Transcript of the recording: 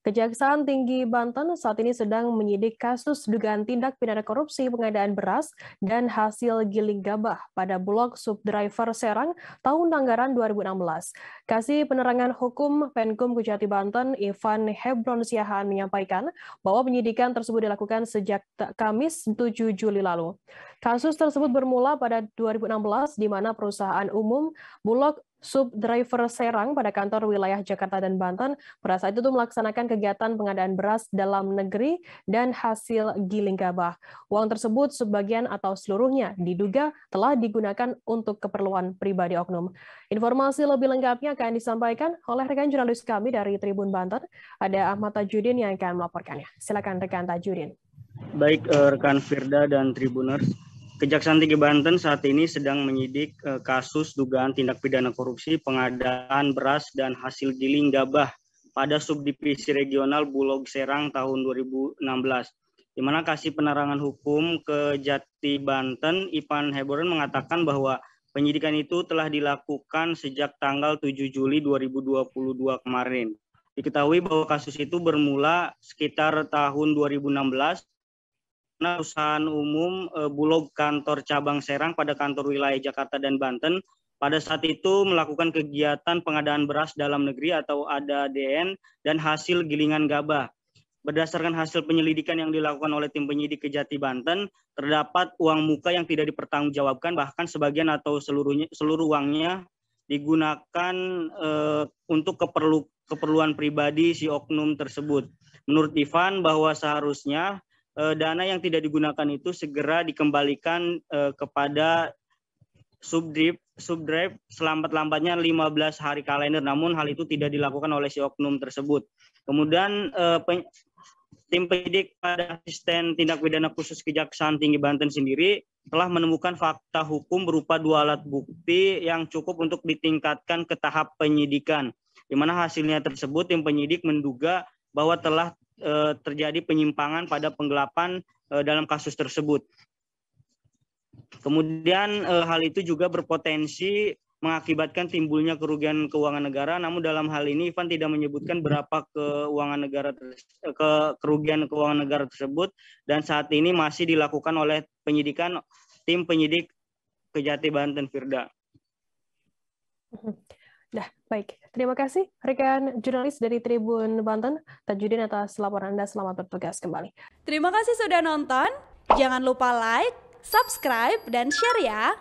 Kejaksaan Tinggi Banten saat ini sedang menyidik kasus dugaan tindak pidana korupsi pengadaan beras dan hasil giling gabah pada Bulog Subdriver Serang tahun anggaran 2016. Kasih Penerangan Hukum Penkum Kejati Banten, Ivan Hebron Siahaan menyampaikan bahwa penyidikan tersebut dilakukan sejak Kamis 7 Juli lalu. Kasus tersebut bermula pada 2016 di mana perusahaan umum Bulog Subdriver Serang pada kantor wilayah Jakarta dan Banten pada saat itu melaksanakan kegiatan pengadaan beras dalam negeri dan hasil giling gabah. Uang tersebut sebagian atau seluruhnya diduga telah digunakan untuk keperluan pribadi oknum. Informasi lebih lengkapnya akan disampaikan oleh rekan jurnalis kami dari Tribun Banten. Ada Ahmad Tajudin yang akan melaporkannya. Silakan rekan Tajudin. Baik rekan Firda dan Tribuners. Kejaksaan Tinggi Banten saat ini sedang menyidik kasus dugaan tindak pidana korupsi pengadaan beras dan hasil giling gabah pada subdivisi regional Bulog Serang tahun 2016. Di mana Kasih Penerangan Hukum Kejati Banten, Ivan Hebron mengatakan bahwa penyidikan itu telah dilakukan sejak tanggal 7 Juli 2022 kemarin. Diketahui bahwa kasus itu bermula sekitar tahun 2016. Perusahaan umum Bulog kantor cabang Serang pada kantor wilayah Jakarta dan Banten pada saat itu melakukan kegiatan pengadaan beras dalam negeri atau ADN dan hasil gilingan gabah. Berdasarkan hasil penyelidikan yang dilakukan oleh tim penyidik Kejati Banten, terdapat uang muka yang tidak dipertanggungjawabkan, bahkan sebagian atau seluruh uangnya digunakan untuk keperluan pribadi si oknum tersebut. Menurut Ivan bahwa seharusnya dana yang tidak digunakan itu segera dikembalikan kepada subdrive selambat-lambatnya 15 hari kalender, namun hal itu tidak dilakukan oleh si oknum tersebut. Kemudian tim penyidik pada Asisten Tindak Pidana Khusus Kejaksaan Tinggi Banten sendiri telah menemukan fakta hukum berupa 2 alat bukti yang cukup untuk ditingkatkan ke tahap penyidikan, di mana hasilnya tersebut tim penyidik menduga bahwa telah terjadi penyimpangan pada penggelapan dalam kasus tersebut. Kemudian hal itu juga berpotensi mengakibatkan timbulnya kerugian keuangan negara, namun dalam hal ini Ivan tidak menyebutkan berapa kerugian keuangan negara tersebut, dan saat ini masih dilakukan oleh penyidikan tim penyidik Kejati Banten, Firda. Nah, baik. Terima kasih rekan jurnalis dari Tribun Banten, Tajudin atas laporan Anda. Selamat bertugas kembali. Terima kasih sudah nonton. Jangan lupa like, subscribe, dan share ya.